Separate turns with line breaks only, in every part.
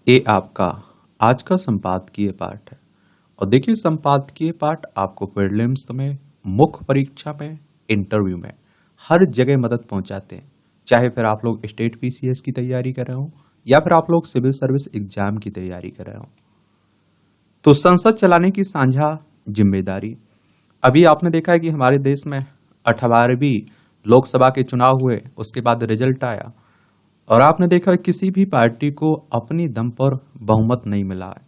ये आपका आज का संपादकीय पाठ है। और देखिए, संपादकीय पाठ आपको प्रीलिम्स में, मुख्य परीक्षा में, इंटरव्यू में हर जगह मदद पहुंचाते हैं। चाहे फिर आप लोग स्टेट पीसीएस की तैयारी कर रहे हो या फिर आप लोग सिविल सर्विस एग्जाम की तैयारी कर रहे हो। तो संसद चलाने की साझा जिम्मेदारी। अभी आपने देखा है कि हमारे देश में 18वीं लोकसभा के चुनाव हुए, उसके बाद रिजल्ट आया और आपने देखा किसी भी पार्टी को अपनी दम पर बहुमत नहीं मिला है।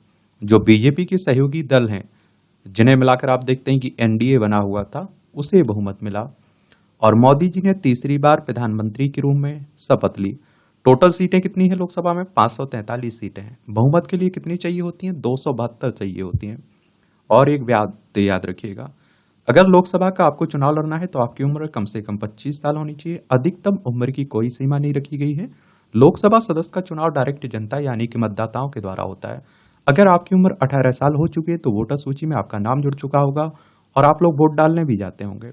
जो बीजेपी के सहयोगी दल हैं, जिन्हें मिलाकर आप देखते हैं कि एनडीए बना हुआ था, उसे बहुमत मिला। और मोदी जी ने तीसरी बार प्रधानमंत्री के रूप में शपथ ली। टोटल सीटें कितनी है लोकसभा में? 543 सीटें हैं। बहुमत के लिए कितनी चाहिए होती हैं? 272 चाहिए होती हैं। और एक बात याद रखिएगा, अगर लोकसभा का आपको चुनाव लड़ना है तो आपकी उम्र कम से कम 25 साल होनी चाहिए। अधिकतम उम्र की कोई सीमा नहीं रखी गई है। लोकसभा सदस्य का चुनाव डायरेक्ट जनता यानी कि मतदाताओं के द्वारा होता है। अगर आपकी उम्र 18 साल हो चुकी है तो वोटर सूची में आपका नाम जुड़ चुका होगा और आप लोग वोट डालने भी जाते होंगे।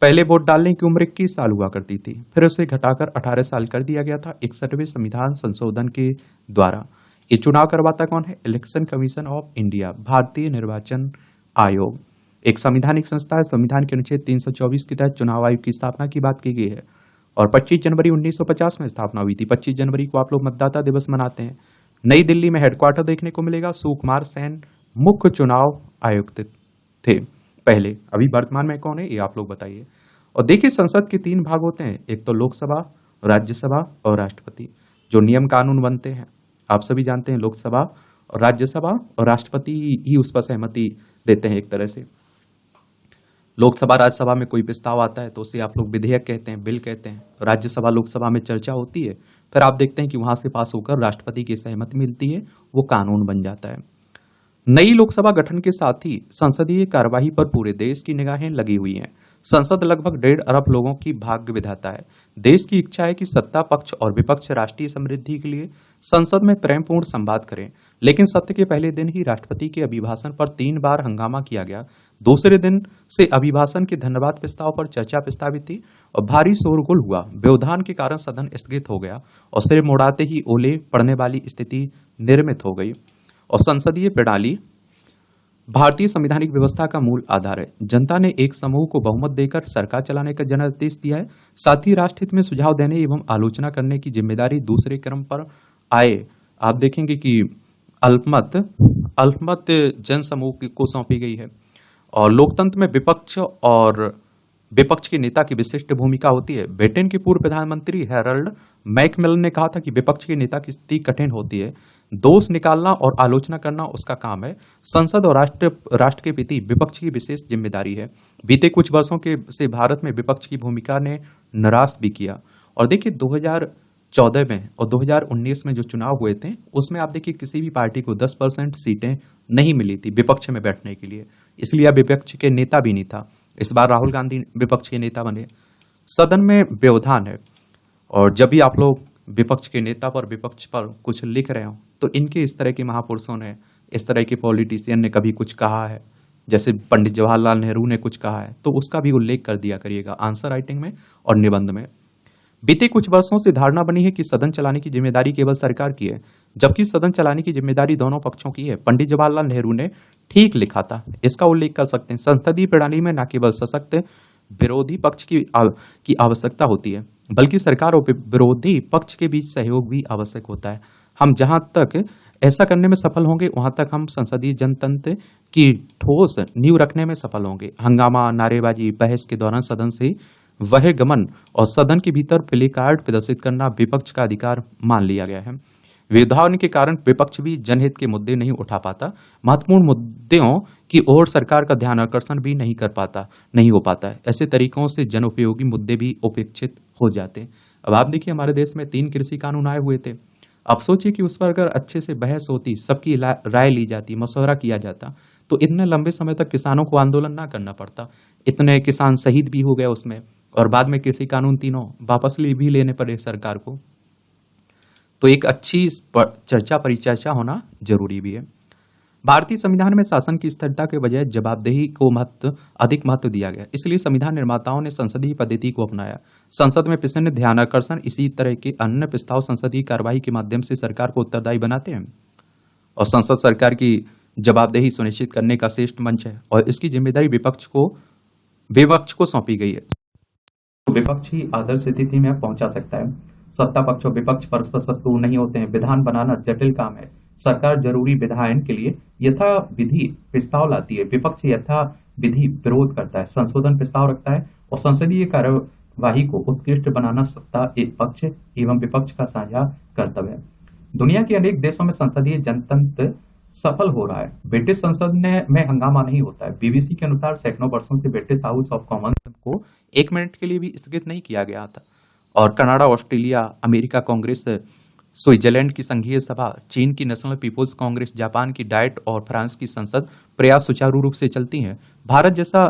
पहले वोट डालने की उम्र 21 साल हुआ करती थी, फिर उसे घटाकर 18 साल कर दिया गया था 61वें संविधान संशोधन के द्वारा। ये चुनाव करवाता कौन है? इलेक्शन कमीशन ऑफ इंडिया, भारतीय निर्वाचन आयोग। एक संवैधानिक संस्था है। संविधान के अनुच्छेद 324 के तहत चुनाव आयोग की स्थापना की बात की गई है और 25 जनवरी 1950 में स्थापना हुई थी। 25 जनवरी को आप लोग मतदाता दिवस मनाते हैं। नई दिल्ली में हेडक्वार्टर देखने को मिलेगा। सुकुमार सेन मुख्य चुनाव आयुक्त थे पहले। अभी वर्तमान में कौन है, ये आप लोग बताइए। और देखिए, संसद के 3 भाग होते हैं, एक तो लोकसभा, राज्यसभा और राष्ट्रपति। जो नियम कानून बनते हैं आप सभी जानते हैं, लोकसभा और राज्यसभा और राष्ट्रपति ही उस पर सहमति देते हैं एक तरह से। लोकसभा राज्यसभा में कोई प्रस्ताव आता है तो उसे आप लोग विधेयक कहते हैं, बिल कहते हैं। राज्यसभा लोकसभा में चर्चा होती है, फिर आप देखते हैं कि वहां से पास होकर राष्ट्रपति की सहमति मिलती है, वो कानून बन जाता है। नई लोकसभा गठन के साथ ही संसदीय कार्यवाही पर पूरे देश की निगाहें लगी हुई हैं। संसद लगभग 1.5 अरब लोगों की भाग्य विधाता है। देश की इच्छा है कि सत्ता पक्ष और विपक्ष राष्ट्रीय समृद्धि के लिए संसद में प्रेमपूर्ण संवाद करें। लेकिन सत्र के पहले दिन ही राष्ट्रपति के अभिभाषण पर 3 बार हंगामा किया गया। दूसरे दिन से अभिभाषण के धन्यवाद प्रस्ताव पर चर्चा प्रस्तावित थी और भारी शोरगुल हुआ। व्यवधान के कारण सदन स्थगित हो गया और सिर मुड़ाते ही ओले पड़ने वाली स्थिति निर्मित हो गई। और संसदीय प्रणाली भारतीय संवैधानिक व्यवस्था का मूल आधार है। जनता ने एक समूह को बहुमत देकर सरकार चलाने का जनादेश दिया है। साथ ही राष्ट्रहित में सुझाव देने एवं आलोचना करने की जिम्मेदारी दूसरे क्रम पर आए। आप देखेंगे कि अल्पमत जन समूह को सौंपी गई है। और लोकतंत्र में विपक्ष के नेता की विशिष्ट भूमिका होती है। ब्रिटेन के पूर्व प्रधानमंत्री हैरोल्ड मैकमिलन ने कहा था कि विपक्ष के नेता की स्थिति कठिन होती है। दोष निकालना और आलोचना करना उसका काम है। संसद और राष्ट्र के प्रति विपक्ष की विशेष जिम्मेदारी है। बीते कुछ वर्षों के से भारत में विपक्ष की भूमिका ने निराश भी किया। और देखिए, 2014 में और 2019 में जो चुनाव हुए थे उसमें आप देखिए किसी भी पार्टी को 10% सीटें नहीं मिली थी विपक्ष में बैठने के लिए, इसलिए अब विपक्ष के नेता भी नहीं था। इस बार राहुल गांधी विपक्ष के नेता बने। सदन में व्यवधान है और जब भी आप लोग विपक्ष के नेता पर, विपक्ष पर कुछ लिख रहे हो तो इनके इस तरह के महापुरुषों ने, इस तरह के पॉलिटिशियन ने कभी कुछ कहा है, जैसे पंडित जवाहरलाल नेहरू ने कुछ कहा है, तो उसका भी उल्लेख कर दिया करिएगा आंसर राइटिंग में और निबंध में। बीते कुछ वर्षों से धारणा बनी है कि सदन चलाने की जिम्मेदारी केवल सरकार की है, जबकि सदन चलाने की जिम्मेदारी दोनों पक्षों की है। पंडित जवाहरलाल नेहरू ने ठीक लिखा था, इसका उल्लेख कर सकते हैं। संसदीय प्रणाली में न केवल सशक्त विरोधी पक्ष की आवश्यकता होती है, बल्कि सरकार और विरोधी पक्ष के बीच सहयोग भी आवश्यक होता है। हम जहां तक ऐसा करने में सफल होंगे वहां तक हम संसदीय जनतंत्र की ठोस नींव रखने में सफल होंगे। हंगामा, नारेबाजी, बहस के दौरान सदन से वह गमन और सदन के भीतर प्ले कार्ड प्रदर्शित करना विपक्ष का अधिकार मान लिया गया है। व्यवधान के कारण विपक्ष भी जनहित के मुद्दे नहीं उठा पाता, महत्वपूर्ण मुद्दों की ओर सरकार का ध्यान आकर्षण भी नहीं हो पाता है। ऐसे तरीकों से जन उपयोगी मुद्दे भी उपेक्षित हो जाते हैं। अब आप देखिए, हमारे देश में 3 कृषि कानून आए हुए थे। अब सोचिए कि उस पर अगर अच्छे से बहस होती, सबकी राय ली जाती, मशवरा किया जाता, तो इतने लंबे समय तक किसानों को आंदोलन ना करना पड़ता। इतने किसान शहीद भी हो गए उसमें और बाद में कृषि कानून तीनों वापस भी लेने पड़े सरकार को। तो एक अच्छी चर्चा परिचर्चा होना जरूरी भी है। भारतीय संविधान में शासन की स्थिरता के बजाय जवाबदेही को अधिक महत्व दिया गया। इसलिए संविधान निर्माताओं ने संसदीय पद्धति को अपनाया। संसद में प्रश्न, ध्यानाकर्षण, इसी तरह के अन्य प्रस्ताव संसदीय कार्यवाही के माध्यम से सरकार को उत्तरदायी बनाते हैं। और संसद सरकार की जवाबदेही सुनिश्चित करने का श्रेष्ठ मंच है और इसकी जिम्मेदारी विपक्ष को सौंपी गई है। तो विपक्ष ही आदर्श स्थिति में पहुंचा सकता है। सत्ता पक्ष और विपक्ष परस्पर शत्रु नहीं होते हैं। विधान बनाना जटिल काम है। सरकार जरूरी विधायन के लिए यथा विधि प्रस्ताव लाती है, विपक्ष यथा विधि विरोध करता है, संशोधन प्रस्ताव रखता है और संसदीय कार्यवाही को उत्कृष्ट बनाना सत्ता एक पक्ष एवं विपक्ष का साझा कर्तव्य है। दुनिया के अनेक देशों में संसदीय जनतंत्र सफल हो रहा है। ब्रिटिश संसद में हंगामा नहीं होता है। बीबीसी के अनुसार सैकड़ों वर्षों से ब्रिटिश हाउस ऑफ कॉमन्स को 1 मिनट के लिए भी स्थगित नहीं किया गया था। और Canada, Australia, America Congress, Switzerland की संघीय सभा, चीन की नेशनल पीपुल्स कांग्रेस, जापान की डाइट और फ्रांस की संसद प्रयास सुचारू रूप से चलती हैं। भारत जैसा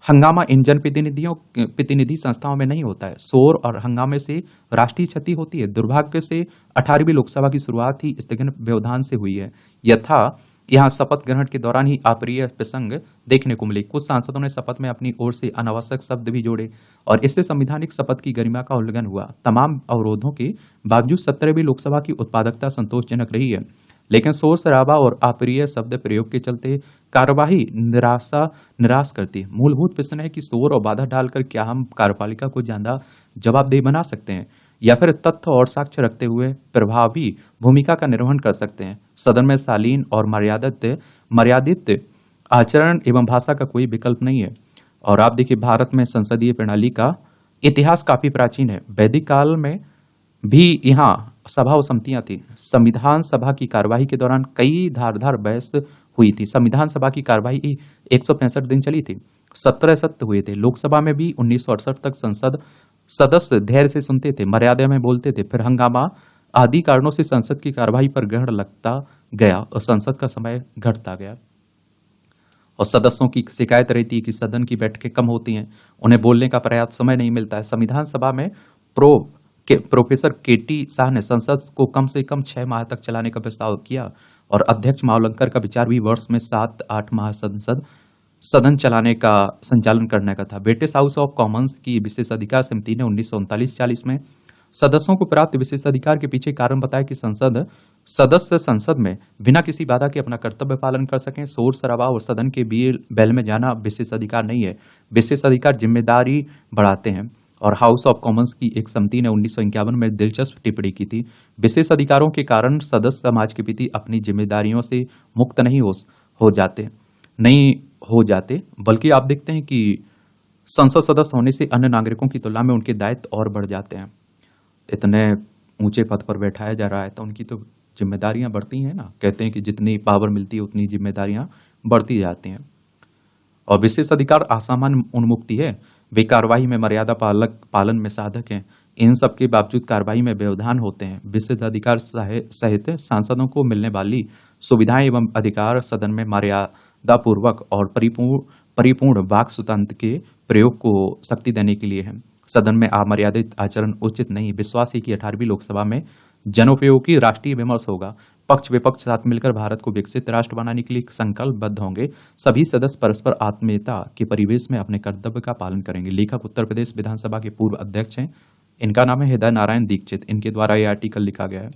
हंगामा इन प्रतिनिधि संस्थाओं में नहीं होता है। शोर और हंगामे से राष्ट्रीय क्षति होती है। दुर्भाग्य से 18वीं लोकसभा की शुरुआत ही स्थगन व्यवधान से हुई है। यथा यहाँ शपथ ग्रहण के दौरान ही अप्रिय प्रसंग देखने को मिले। कुछ सांसदों ने शपथ में अपनी ओर से अनावश्यक शब्द भी जोड़े और इससे संवैधानिक शपथ की गरिमा का उल्लंघन हुआ। तमाम अवरोधों के बावजूद 17वीं लोकसभा की उत्पादकता संतोषजनक रही है, लेकिन शोर शराबा और अप्रिय शब्द प्रयोग के चलते कार्यवाही निराश करती है। मूलभूत प्रश्न है कि शोर और बाधा डालकर क्या हम कार्यपालिका को ज्यादा जवाबदेह बना सकते हैं या फिर तथ्य और साक्ष्य रखते हुए प्रभावी भूमिका का निर्वहन कर सकते हैं। सदन में शालीन और मर्यादित आचरण एवं भाषा का कोई विकल्प नहीं है। और आप देखिए, भारत में संसदीय प्रणाली का इतिहास काफी प्राचीन है। वैदिक काल में भी यहाँ सभा और समितियां थी। संविधान सभा की कार्यवाही के दौरान कई धारदार बहस हुई थी। संविधान सभा की कार्यवाही 165 दिन चली थी। 17 सत्र हुए थे। लोकसभा में भी 1968 तक सदस्य धैर्य से सुनते थे, मर्यादा में बोलते थे। फिर हंगामा आदि कारणों से संसद की कार्यवाही पर ग्रहण लगता गया और संसद का समय घटता गया। और सदस्यों की शिकायत रहती है कि सदन की बैठकें कम होती हैं, उन्हें बोलने का पर्याप्त समय नहीं मिलता है। संविधान सभा में प्रोफेसर केटी शाह ने संसद को कम से कम 6 माह तक चलाने का प्रस्ताव किया और अध्यक्ष मावलंकर का विचार भी वर्ष में 7-8 माह सदन चलाने का संचालन करने का था। ब्रिटिश हाउस ऑफ कॉमन्स की विशेषाधिकार समिति ने 1939-40 में सदस्यों को प्राप्त विशेषाधिकार के पीछे कारण बताया कि सदस्य संसद में बिना किसी बाधा के अपना कर्तव्य पालन कर सकें। शोर शराबा और सदन के बैल में जाना विशेषाधिकार नहीं है। विशेषाधिकार जिम्मेदारी बढ़ाते हैं। और हाउस ऑफ कॉमन्स की एक समिति ने 1951 में दिलचस्प टिप्पणी की थी। विशेष अधिकारों के कारण सदस्य समाज के प्रति अपनी जिम्मेदारियों से मुक्त नहीं हो जाते, बल्कि आप देखते हैं कि संसद सदस्य होने से अन्य नागरिकों की तुलना में उनके दायित्व और बढ़ जाते हैं। इतने ऊंचे पद पर बैठाया जा रहा है तो उनकी तो जिम्मेदारियां बढ़ती हैं ना। कहते हैं कि जितनी पावर मिलती है उतनी जिम्मेदारियां बढ़ती जाती हैं। और विशेष अधिकार असामान्य उन्मुक्ति है। वे कार्यवाही में मर्यादा पालन में साधक हैं। इन सब के बावजूद कार्यवाही में व्यवधान होते हैं। विशेष अधिकार सहित सांसदों को मिलने वाली सुविधाएं एवं अधिकार सदन में मर्यादा पूर्वक और परिपूर्ण वाक स्वतंत्र के प्रयोग को शक्ति देने के लिए है। सदन में अमर्यादित आचरण उचित नहीं। विश्वास है कि 18वीं लोकसभा में जनोपयोगी राष्ट्रीय विमर्श होगा। पक्ष विपक्ष साथ मिलकर भारत को विकसित राष्ट्र बनाने के लिए संकल्पबद्ध होंगे। सभी सदस्य परस्पर आत्मीयता के परिवेश में अपने कर्तव्य का पालन करेंगे। लेखक उत्तर प्रदेश विधानसभा के पूर्व अध्यक्ष हैं। इनका नाम है हृदय नारायण दीक्षित। इनके द्वारा यह आर्टिकल लिखा गया है।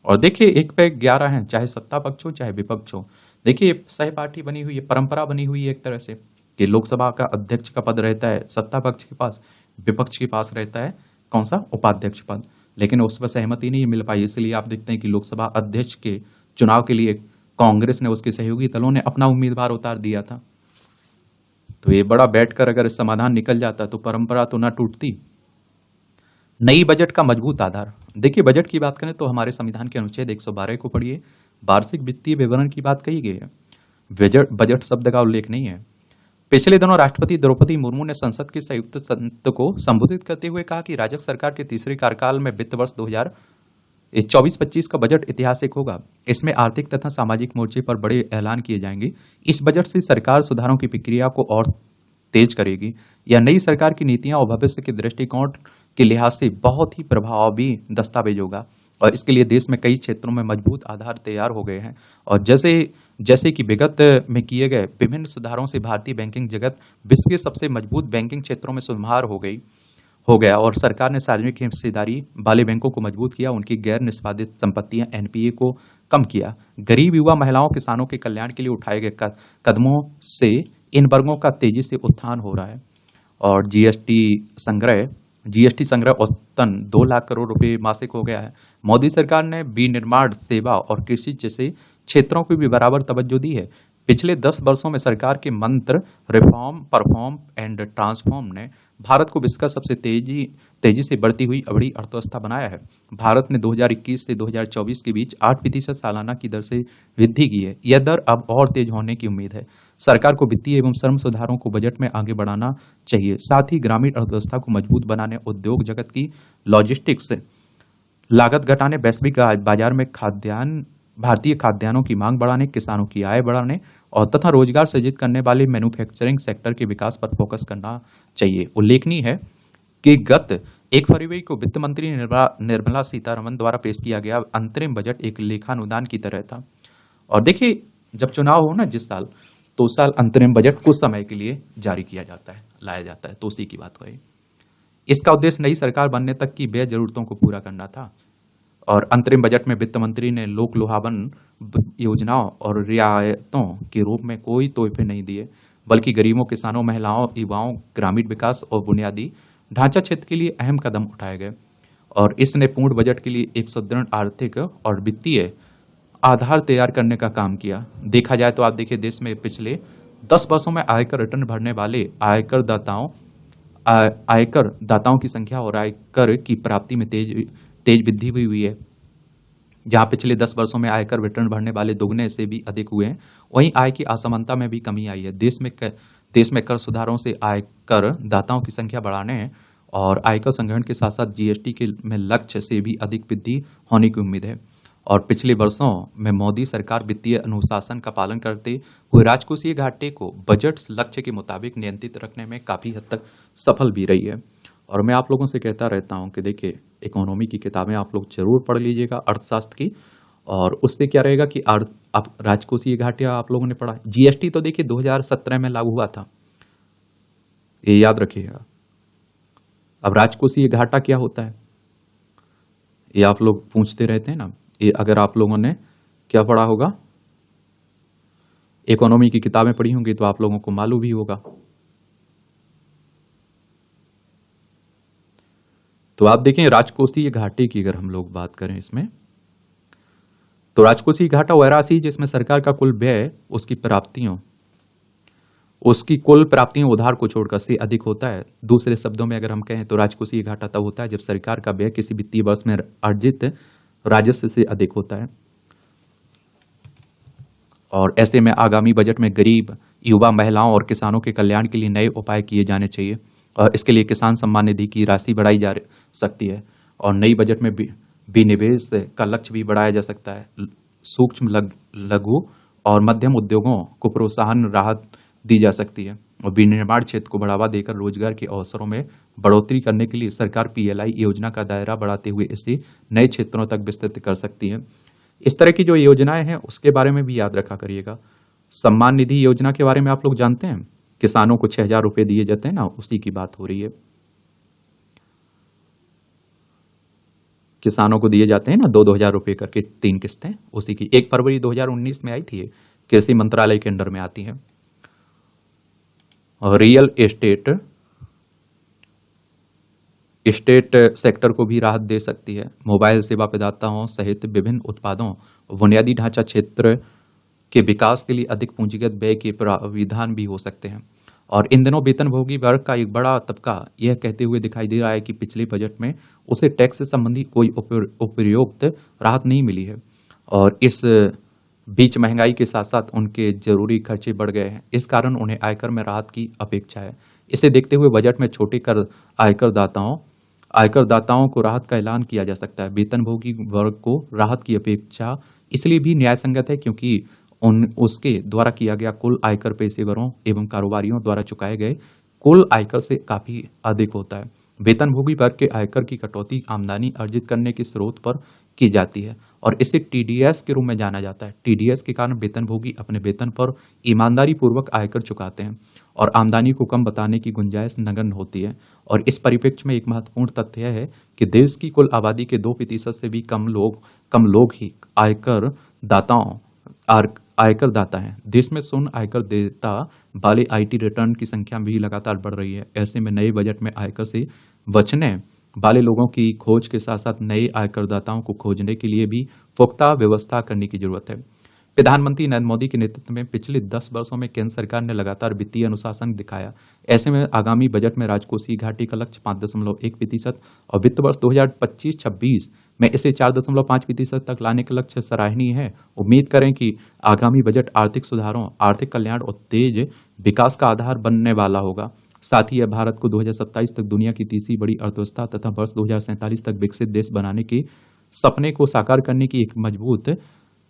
और देखिए, 1 पे 11 हैं, चाहे सत्ता पक्ष हो चाहे विपक्ष हो। देखिए, सहपाठी बनी हुई है, परंपरा बनी हुई है एक तरह से कि लोकसभा का अध्यक्ष का पद रहता है सत्ता पक्ष के पास, विपक्ष के पास रहता है कौन सा, उपाध्यक्ष पद। लेकिन उस पर सहमति नहीं मिल पाई। इसलिए आप देखते हैं कि लोकसभा अध्यक्ष के चुनाव के लिए कांग्रेस ने, उसके सहयोगी दलों ने अपना उम्मीदवार उतार दिया था। तो ये बड़ा बैठकर अगर समाधान निकल जाता तो परंपरा तो ना टूटती। नई बजट का मजबूत आधार। देखिए, बजट की बात करें तो हमारे संविधान के अनुच्छेद 112 को पढ़िए। वार्षिक वित्तीय विवरण की बात कही गई है। बजट शब्द का उल्लेख नहीं है। पिछले दिनों राष्ट्रपति द्रौपदी मुर्मू ने संसद के संयुक्त सत्र को संबोधित करते हुए कहा कि राज्य सरकार के तीसरे कार्यकाल में वित्त वर्ष 2024-25 का बजट ऐतिहासिक होगा। इसमें आर्थिक तथा सामाजिक मोर्चे पर बड़े ऐलान किए जाएंगे। इस बजट से सरकार सुधारों की प्रक्रिया को और तेज करेगी। यह नई सरकार की नीतियां और भविष्य के दृष्टिकोण के लिहाज से बहुत ही प्रभावी दस्तावेज होगा। और इसके लिए देश में कई क्षेत्रों में मजबूत आधार तैयार हो गए हैं। और जैसे जैसे कि विगत में किए गए विभिन्न सुधारों से भारतीय बैंकिंग जगत विश्व के सबसे मजबूत बैंकिंग क्षेत्रों में शुमार हो गया। और सरकार ने सार्वजनिक हिस्सेदारी वाले बैंकों को मजबूत किया, उनकी गैर निष्पादित संपत्तियां एनपीए को कम किया। गरीब, युवा, महिलाओं, किसानों के कल्याण के लिए उठाए गए कदमों से इन वर्गों का तेजी से उत्थान हो रहा है। और जीएसटी संग्रह औसतन 2 लाख करोड़ रुपए मासिक हो गया है। मोदी सरकार ने विनिर्माण, सेवा और कृषि जैसे क्षेत्रों को भी बराबर तवज्जो दी है। पिछले 10 वर्षों में सरकार के मंत्र रिफॉर्म, परफॉर्म एंड ट्रांसफॉर्म ने भारत को विश्व का सबसे तेजी से बढ़ती हुई बड़ी अर्थव्यवस्था बनाया है। भारत ने 2021 से 2024 के बीच 8% सालाना की दर से वृद्धि की है। यह दर अब और तेज होने की उम्मीद है। सरकार को वित्तीय एवं श्रम सुधारों को बजट में आगे बढ़ाना चाहिए। साथ ही ग्रामीण अर्थव्यवस्था को मजबूत बनाने, उद्योग जगत की लॉजिस्टिक्स लागत घटाने, वैश्विक बाजार में भारतीय खाद्यान्नों की मांग बढ़ाने, किसानों की आय बढ़ाने और तथा रोजगार सृजित करने वाले मैन्युफैक्चरिंग सेक्टर के विकास पर फोकस करना चाहिए। उल्लेखनीय है कि गत 1 फरवरी को वित्त मंत्री निर्मला सीतारमण द्वारा पेश किया गया अंतरिम बजट एक लेखानुदान की तरह था। और देखिए, जब चुनाव हो ना जिस साल, तो उस साल अंतरिम बजट कुछ समय के लिए जारी किया जाता है, लाया जाता है। तो उसी की बात करें। इसका उद्देश्य नई सरकार बनने तक की व्यय जरूरतों को पूरा करना था। और अंतरिम बजट में वित्त मंत्री ने लोक लुभावन योजनाओं और रियायतों के रूप में कोई तोहफे नहीं दिए, बल्कि गरीबों, किसानों, महिलाओं, युवाओं, ग्रामीण विकास और बुनियादी ढांचा क्षेत्र के लिए अहम कदम उठाए गए। और इसने पूर्ण बजट के लिए एक सुदृढ़ आर्थिक और वित्तीय आधार तैयार करने का काम किया। देखा जाए तो आप देखिए, देश में पिछले 10 वर्षों में आयकर रिटर्न भरने वाले आयकर दाताओं की संख्या और आयकर की प्राप्ति में तेज वृद्धि हुई है। जहां पिछले 10 वर्षों में आयकर रिटर्न भरने वाले दोगुने से भी अधिक हुए हैं, वहीं आय की असमानता में भी कमी आई है। देश में कर सुधारों से आयकर दाताओं की संख्या बढ़ाने और आयकर संग्रहण के साथ साथ जीएसटी के में लक्ष्य से भी अधिक वृद्धि होने की उम्मीद है। और पिछले वर्षों में मोदी सरकार वित्तीय अनुशासन का पालन करते हुए राजकोषीय घाटे को बजट लक्ष्य के मुताबिक नियंत्रित रखने में काफी हद तक सफल भी रही है। और मैं आप लोगों से कहता रहता हूं कि देखिए, इकोनॉमी की किताबें आप लोग जरूर पढ़ लीजिएगा, अर्थशास्त्र की। और उससे क्या रहेगा कि अब राजकोषीय घाटे आप लोगों ने पढ़ा। जीएसटी तो देखिए 2017 में लागू हुआ था, ये याद रखिएगा। अब राजकोषीय घाटा क्या होता है, ये आप लोग पूछते रहते हैं ना। ये अगर आप लोगों ने क्या पढ़ा होगा, इकोनॉमी की किताबें पढ़ी होंगी, तो आप लोगों को मालूम भी होगा। तो आप देखें, राजकोषीय घाटे की अगर हम लोग बात करें इसमें, तो राजकोषीय घाटा वह राशि जिसमें सरकार का कुल व्यय उसकी कुल प्राप्तियों उधार को छोड़कर से अधिक होता है। दूसरे शब्दों में अगर हम कहें तो राजकोषीय घाटा तब होता है जब सरकार का व्यय किसी वित्तीय वर्ष में अर्जित राजस्व से अधिक होता है। और ऐसे में आगामी बजट में गरीब, युवा, महिलाओं और किसानों के कल्याण के लिए नए उपाय किए जाने चाहिए। और इसके लिए किसान सम्मान निधि की राशि बढ़ाई जा सकती है। और नई बजट में विनिवेश का लक्ष्य भी बढ़ाया जा सकता है। सूक्ष्म, लघु और मध्यम उद्योगों को प्रोत्साहन राहत दी जा सकती है। और विनिर्माण क्षेत्र को बढ़ावा देकर रोजगार के अवसरों में बढ़ोतरी करने के लिए सरकार पीएलआई योजना का दायरा बढ़ाते हुए इसे नए क्षेत्रों तक विस्तृत कर सकती है। इस तरह की जो योजनाएं हैं उसके बारे में भी याद रखा करिएगा। सम्मान निधि योजना के बारे में आप लोग जानते हैं, किसानों को 6,000 रुपए दिए जाते हैं ना, उसी की बात हो रही है। किसानों को दिए जाते हैं ना 2-2 हजार रुपए करके 3 किस्तें, उसी की 1 फरवरी 2019 में आई थी। कृषि मंत्रालय के अंडर में आती है। और रियल एस्टेट सेक्टर को भी राहत दे सकती है। मोबाइल सेवा प्रदाताओं सहित विभिन्न उत्पादों बुनियादी ढांचा क्षेत्र के विकास के लिए अधिक पूंजीगत व्यय के प्राविधान भी हो सकते हैं। और इन दिनों वेतनभोगी वर्ग का एक बड़ा तबका यह कहते हुए दिखाई दे रहा है कि पिछले बजट में उसे टैक्स से संबंधी कोई उपयुक्त राहत नहीं मिली है। और इस बीच महंगाई के साथ साथ उनके जरूरी खर्चे बढ़ गए हैं, इस कारण उन्हें आयकर में राहत की अपेक्षा है। इसे देखते हुए बजट में छोटे आयकर दाताओं को राहत का ऐलान किया जा सकता है। वेतनभोगी वर्ग को राहत की अपेक्षा इसलिए भी न्याय संगत है क्योंकि उसके द्वारा किया गया कुल आयकर पेशेवरों एवं कारोबारियों द्वारा चुकाए गए कुल आयकर से काफी अधिक होता है। वेतनभोगी वर्ग के आयकर की कटौती आमदनी अर्जित करने के स्रोत पर की जाती है और इसे टीडीएस के रूप में जाना जाता है। टीडीएस के कारण वेतनभोगी अपने वेतन पर ईमानदारी पूर्वक आयकर चुकाते हैं और आमदनी को कम बताने की गुंजाइश नगण्य होती है। और इस परिप्रेक्ष्य में एक महत्वपूर्ण तथ्य यह है कि देश की कुल आबादी के 2% से भी कम लोग ही आयकर दाता हैं। देश में शून्य आयकर देता वाले आईटी रिटर्न की संख्या भी लगातार बढ़ रही है। ऐसे में नए बजट में आयकर से बचने वाले लोगों की खोज के साथ साथ नए आयकरदाताओं को खोजने के लिए भी पुख्ता व्यवस्था करने की जरूरत है। प्रधानमंत्री नरेंद्र मोदी के नेतृत्व में पिछले 10 वर्षों में केंद्र सरकार ने लगातार वित्तीय अनुशासन दिखाया। ऐसे में आगामी बजट में राजकोषीय घाटे का लक्ष्य 5.1% और वित्त वर्ष 2025-26 में इसे 4.5% तक लाने का लक्ष्य सराहनीय है। उम्मीद करें कि आगामी बजट आर्थिक सुधारों, आर्थिक कल्याण और तेज विकास का आधार बनने वाला होगा। साथ ही यह भारत को 2027 तक दुनिया की तीसरी बड़ी अर्थव्यवस्था तथा वर्ष 2047 तक विकसित देश बनाने के सपने को साकार करने की एक मजबूत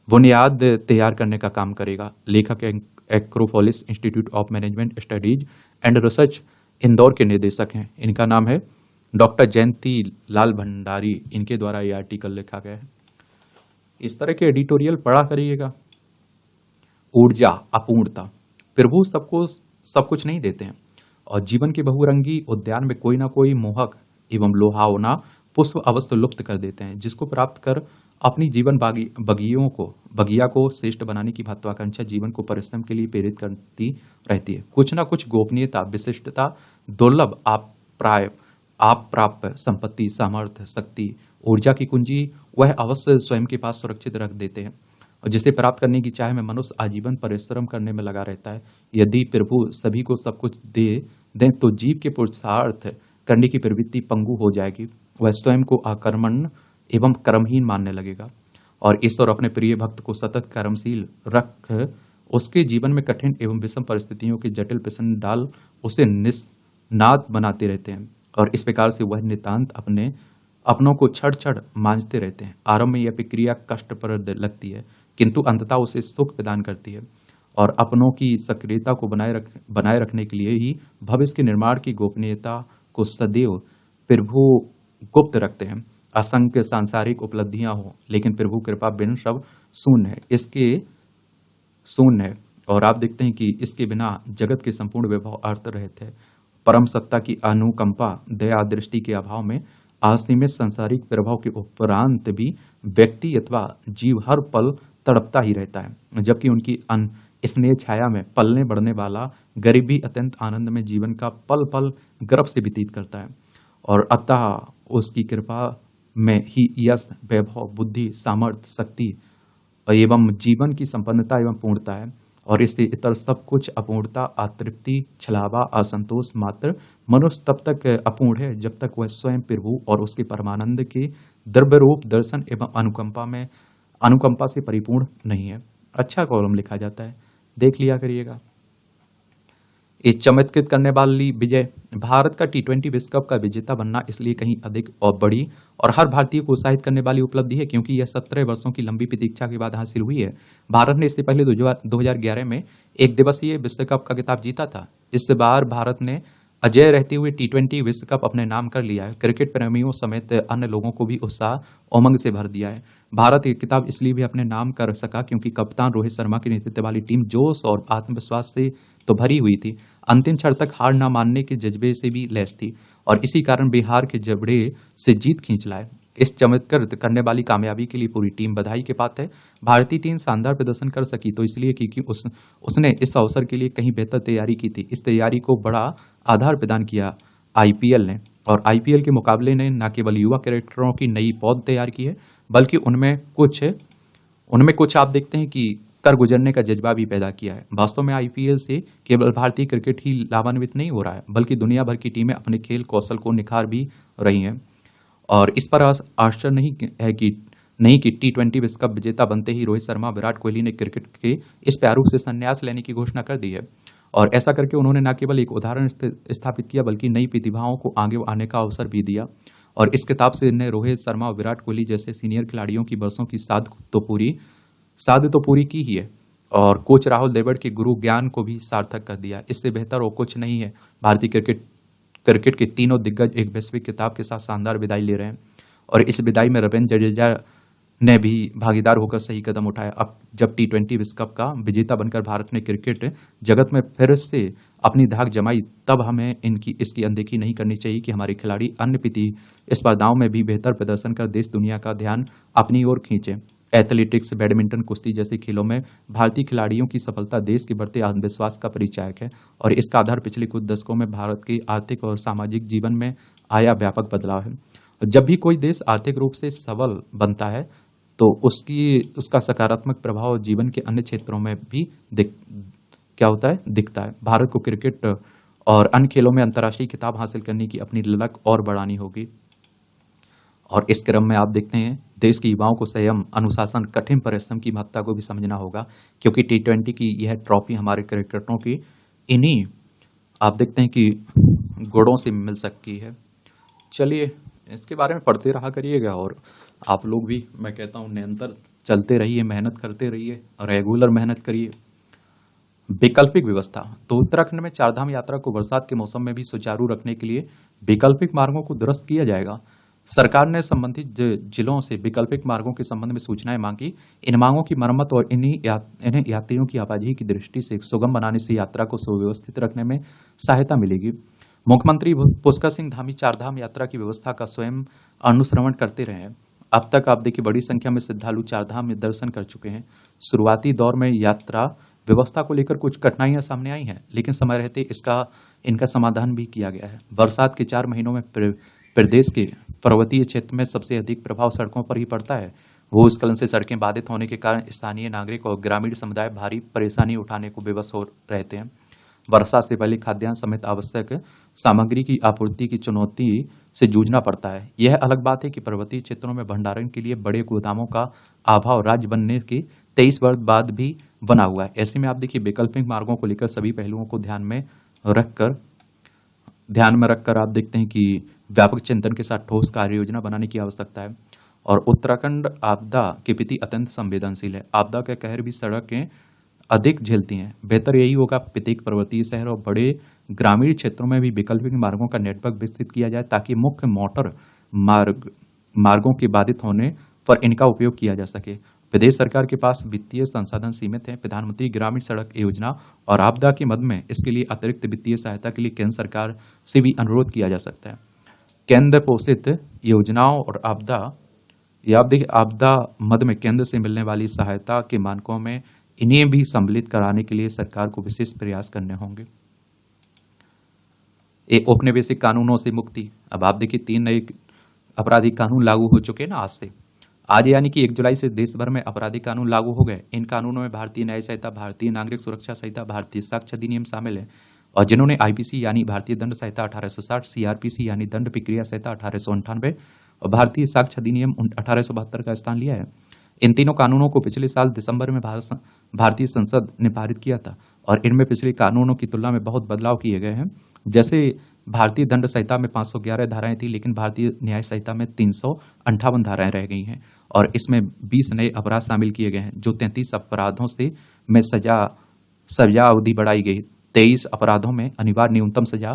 बुनियाद तैयार करने का काम करेगा। लेखक Acropolis institute of management studies and research Indore के निदेशक हैं। इनका नाम है डॉक्टर जयंती लाल भंडारी। इनके द्वारा यह आर्टिकल लिखा गया है। इस तरह के एडिटोरियल पढ़ा करिएगा। ऊर्जा अपूर्णता। प्रभु सबको सब कुछ नहीं देते हैं और जीवन के बहुरंगी उद्यान में कोई ना कोई मोहक एवं लोहावना पुष्प अवश्य लुप्त कर देते हैं, जिसको प्राप्त कर अपनी जीवन बगिया को श्रेष्ठ बनाने की महत्वाकांक्षा जीवन को परिश्रम के लिए प्रेरित करती रहती है। कुछ ना कुछ गोपनीयता, विशिष्टता, दुर्लभ आप प्राप्त संपत्ति, सामर्थ्य, शक्ति, ऊर्जा की कुंजी वह अवश्य स्वयं के पास सुरक्षित रख देते हैं और जिसे प्राप्त करने की चाह में मनुष्य आजीवन परिश्रम करने में लगा रहता है। यदि प्रभु सभी को सब कुछ दे दें तो जीव के पुरुषार्थ करने की प्रवृत्ति पंगु हो जाएगी। वह स्वयं को अकर्मण्य एवं कर्महीन मानने लगेगा और ईश्वर अपने प्रिय भक्त को सतत कर्मशील रख उसके जीवन में कठिन एवं विषम परिस्थितियों के जटिल प्रश्न डाल उसे निष्णात बनाते रहते हैं और इस प्रकार से वह नितांत अपनों को छड़ छड़ मांझते रहते हैं। आरंभ में यह प्रक्रिया कष्टप्रद लगती है किंतु अंततः उसे सुख प्रदान करती है और अपनों की सक्रियता को बनाए रखने के लिए ही भविष्य के निर्माण की गोपनीयता को सदैव प्रभु गुप्त रखते हैं। असंख्य सांसारिक उपलब्धियां हो लेकिन प्रभु कृपा बिन सब शून्य है और आप देखते हैं कि इसके बिना जगत के संपूर्ण वैभव अर्थ रहते हैं। परम सत्ता की अनुकंपा, दया दृष्टि के अभाव में असीमित सांसारिक प्रभाव के उपरांत भी व्यक्ति अथवा जीव हर पल तड़पता ही रहता है, जबकि उनकी स्नेह छाया में पलने बढ़ने वाला गरीब भी अत्यंत आनंद में जीवन का पल पल गर्व से व्यतीत करता है और अतः उसकी कृपा में ही यश, वैभव, बुद्धि, सामर्थ्य, शक्ति एवं जीवन की संपन्नता एवं पूर्णता है और इससे इतर सब कुछ अपूर्णता, अतृप्ति, छलावा, असंतोष मात्र मनुष्य तब तक अपूर्ण है जब तक वह स्वयं प्रभु और उसके परमानंद के द्रव्य रूप दर्शन एवं अनुकंपा से परिपूर्ण नहीं है। अच्छा कॉलम लिखा जाता है, देख लिया करिएगा। इस चमत्कृत करने वाली विजय भारत का T20 विश्व कप का विजेता बनना इसलिए कहीं अधिक और बड़ी और हर भारतीय को उत्साहित करने वाली उपलब्धि है क्योंकि यह 17 वर्षों की लंबी प्रतीक्षा के बाद हासिल हुई है। भारत ने इससे पहले 2011 में एक दिवसीय विश्व कप का खिताब जीता था। इस बार भारत ने अजय रहते हुए T20 विश्व कप अपने नाम कर लिया है। क्रिकेट प्रेमियों समेत अन्य लोगों को भी उत्साह उमंग से भर दिया है। भारत ये खिताब इसलिए भी अपने नाम कर सका क्योंकि कप्तान रोहित शर्मा के नेतृत्व वाली टीम जोश और आत्मविश्वास से तो भरी हुई थी, अंतिम क्षण तक हार न मानने के जज्बे से भी लैस थी और इसी कारण बिहार के जबड़े से जीत खींच लाए। इस चमत्कृत करने वाली कामयाबी के लिए पूरी टीम बधाई के पात्र है। भारतीय टीम शानदार प्रदर्शन कर सकी तो इसलिए क्योंकि उसने इस अवसर के लिए कहीं बेहतर तैयारी की थी। इस तैयारी को बड़ा आधार प्रदान किया आईपीएल ने और आईपीएल के मुकाबले ने न केवल युवा क्रिकेटरों की नई पौध तैयार की है बल्कि उनमें कुछ आप देखते हैं कि कर गुजरने का जज्बा भी पैदा किया है। वास्तव में आईपीएल से केवल भारतीय क्रिकेट ही लाभान्वित नहीं हो रहा है बल्कि दुनिया भर की टीमें अपने खेल कौशल को निखार भी रही हैं और इस पर आश्चर्य नहीं कि T20 विश्व कप विजेता बनते ही रोहित शर्मा, विराट कोहली ने क्रिकेट के इस प्यारू से संन्यास लेने की घोषणा कर दी है और ऐसा करके उन्होंने न केवल एक उदाहरण स्थापित किया बल्कि नई प्रतिभाओं को आगे आने का अवसर भी दिया और इस किताब से ने रोहित शर्मा और विराट कोहली जैसे सीनियर खिलाड़ियों की वर्षों की साध तो पूरी की ही है और कोच राहुल द्रविड़ के गुरु ज्ञान को भी सार्थक कर दिया। इससे बेहतर और कुछ नहीं है भारतीय क्रिकेट क्रिकेट के तीनों दिग्गज एक वैश्विक खिताब के साथ शानदार विदाई ले रहे हैं और इस विदाई में रविंद्र जडेजा ने भी भागीदार होकर सही कदम उठाया। अब जब T20 विश्व कप का विजेता बनकर भारत ने क्रिकेट जगत में फिर से अपनी धाक जमाई, तब हमें इसकी अनदेखी नहीं करनी चाहिए कि हमारे खिलाड़ी अन्य स्पर्धाओं में भी बेहतर प्रदर्शन कर देश दुनिया का ध्यान अपनी ओर खींचे। एथलेटिक्स, बैडमिंटन, कुश्ती जैसे खेलों में भारतीय खिलाड़ियों की सफलता देश के बढ़ते आत्मविश्वास का परिचायक है और इसका आधार पिछले कुछ दशकों में भारत के आर्थिक और सामाजिक जीवन में आया व्यापक बदलाव है। जब भी कोई देश आर्थिक रूप से सबल बनता है तो उसका सकारात्मक प्रभाव जीवन के अन्य क्षेत्रों में भी दिखता है। भारत को क्रिकेट और अन्य खेलों में अंतर्राष्ट्रीय खिताब हासिल करने की अपनी ललक और बढ़ानी होगी और इस क्रम में आप देखते हैं देश के युवाओं को संयम, अनुशासन, कठिन परिश्रम की महत्ता को भी समझना होगा, क्योंकि T20 की यह ट्रॉफी हमारे क्रिकेटरों की इन्हीं आप देखते हैं कि गुणों से मिल सकती है। चलिए इसके बारे में पढ़ते रहा करिएगा और आप लोग भी, मैं कहता हूँ, निरंतर चलते रहिए, मेहनत करते रहिए, रेगुलर मेहनत करिए। वैकल्पिक व्यवस्था, तो उत्तराखंड में चारधाम यात्रा को बरसात के मौसम में भी सुचारू रखने के लिए वैकल्पिक मार्गों को दुरुस्त किया जाएगा। सरकार ने संबंधित जिलों से वैकल्पिक मार्गों के संबंध में सूचनाएं मांगी। इन मांगों की मरम्मत और इन्हें यात्रियों की आवाजाही की दृष्टि से सुगम बनाने से यात्रा को सुव्यवस्थित रखने में सहायता मिलेगी। मुख्यमंत्री पुष्कर सिंह धामी चारधाम यात्रा की व्यवस्था का स्वयं अनुश्रवण करते रहे हैं। अब तक आप देखिए बड़ी संख्या में श्रद्धालु चारधाम में दर्शन कर चुके हैं। शुरुआती दौर में यात्रा व्यवस्था को लेकर कुछ कठिनाइयां सामने आई हैं, लेकिन समय रहते इनका समाधान भी किया गया है। बरसात के 4 महीनों में प्रदेश के पर्वतीय क्षेत्र में सबसे अधिक प्रभाव सड़कों पर ही पड़ता है। भूस्खलन से सड़कें बाधित होने के कारण स्थानीय नागरिक और ग्रामीण समुदाय भारी परेशानी उठाने को विवश हो रहते हैं। वर्षा से पहले खाद्यान्न समेत आवश्यक सामग्री की आपूर्ति की चुनौती से जूझना पड़ता है। यह अलग बात है कि पर्वतीय क्षेत्रों में भंडारण के लिए बड़े गोदामों का अभाव राज्य बनने के 23 वर्ष बाद भी बना हुआ है। ऐसे में आप देखिए वैकल्पिक मार्गों को लेकर सभी पहलुओं को ध्यान में रखकर आप देखते हैं कि व्यापक चिंतन के साथ ठोस कार्य योजना बनाने की आवश्यकता है। और उत्तराखंड आपदा के प्रति अत्यंत संवेदनशील है। आपदा का कहर भी सड़कें अधिक झेलती हैं। बेहतर यही होगा प्रत्येक पर्वतीय शहर और बड़े ग्रामीण क्षेत्रों में भी वैकल्पिक मार्गों का नेटवर्क विकसित किया जाए ताकि मुख्य मोटर मार्गों के बाधित होने पर इनका उपयोग किया जा सके। प्रदेश सरकार के पास वित्तीय संसाधन सीमित हैं। प्रधानमंत्री ग्रामीण सड़क योजना और आपदा के मद में इसके लिए अतिरिक्त वित्तीय सहायता के लिए केंद्र सरकार से भी अनुरोध किया जा सकता है। केंद्र पोषित योजनाओं और आपदा मद में केंद्र से मिलने वाली सहायता के मानकों में इन्हें भी सम्मिलित कराने के लिए सरकार को विशेष प्रयास करने होंगे। औपनिवेशिक कानूनों से मुक्ति, अब आप देखिए 3 नए आपराधिक कानून लागू हो चुके हैं ना आज यानी कि 1 जुलाई से देश भर में आपराधिक कानून लागू हो गए। इन कानूनों में भारतीय न्याय संहिता, भारतीय नागरिक सुरक्षा संहिता, भारतीय साक्ष्य अधिनियम शामिल है और जिन्होंने IPC यानी भारतीय दंड संहिता 1860, CRPC यानी दंड प्रक्रिया संहिता 1898 और भारतीय साक्ष्य अधिनियम 1872 का स्थान लिया है। इन तीनों कानूनों को पिछले साल दिसंबर में भारतीय संसद ने पारित किया था और इनमें पिछले कानूनों की तुलना में बहुत बदलाव किए गए हैं। जैसे भारतीय दंड संहिता में 511 धाराएं थी, लेकिन भारतीय न्याय संहिता में 358 धाराएं रह गई हैं और इसमें 20 नए अपराध शामिल किए गए हैं। जो 33 अपराधों से में सजा अवधि बढ़ाई गई। 23 अपराधों में अनिवार्य न्यूनतम सजा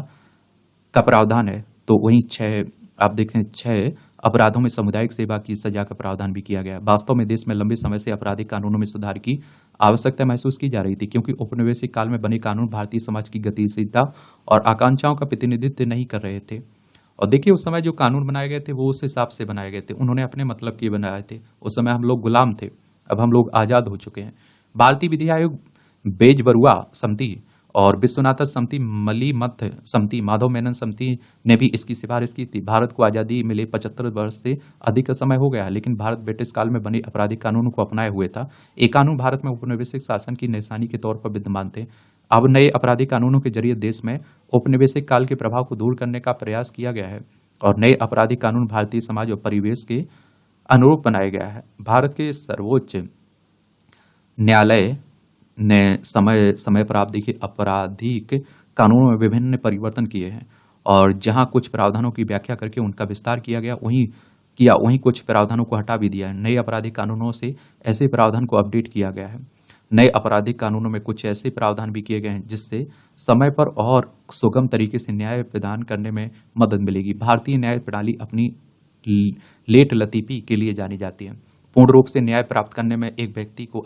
का प्रावधान है, तो वहीं 6 अपराधों में सामुदायिक सेवा की सजा का प्रावधान भी किया गया। वास्तव में देश में लंबे समय से आपराधिक कानूनों में सुधार की आवश्यकता महसूस की जा रही थी, क्योंकि औपनिवेशिक काल में बने कानून भारतीय समाज की गतिशीलता और आकांक्षाओं का प्रतिनिधित्व नहीं कर रहे थे। और देखिए उस समय जो कानून बनाए गए थे वो उस हिसाब से बनाए गए थे, उन्होंने अपने मतलब के बनाए थे। उस समय हम लोग गुलाम थे, अब हम लोग आजाद हो चुके हैं। भारतीय विधि आयोग, बेज बरुआ समिति और विश्वनाथन समिति, मलीमथ समिति, माधव मेनन समिति ने भी इसकी सिफारिश की थी। भारत को आजादी मिले 75 वर्ष से अधिक का समय हो गया है, लेकिन भारत ब्रिटिश काल में बने आपराधिक कानूनों को अपनाए हुए था। ये कानून भारत में औपनिवेशिक शासन की निशानी के तौर पर विद्यमान थे। अब नए आपराधिक कानूनों के जरिए देश में औपनिवेशिक काल के प्रभाव को दूर करने का प्रयास किया गया है और नए आपराधिक कानून भारतीय समाज और परिवेश के अनुरूप बनाया गया है। भारत के सर्वोच्च न्यायालय ने समय पर आप देखिए आपराधिक कानूनों में विभिन्न परिवर्तन किए हैं और जहां कुछ प्रावधानों की व्याख्या करके उनका विस्तार किया गया वहीं कुछ प्रावधानों को हटा भी दिया है। नए आपराधिक कानूनों से ऐसे प्रावधान को अपडेट किया गया है। नए आपराधिक कानूनों में कुछ ऐसे प्रावधान भी किए गए हैं जिससे समय पर और सुगम तरीके से न्याय प्रदान करने में मदद मिलेगी। भारतीय न्याय प्रणाली अपनी लेट लतीफी के लिए जानी जाती है। पूर्ण रूप से न्याय प्राप्त करने में एक व्यक्ति को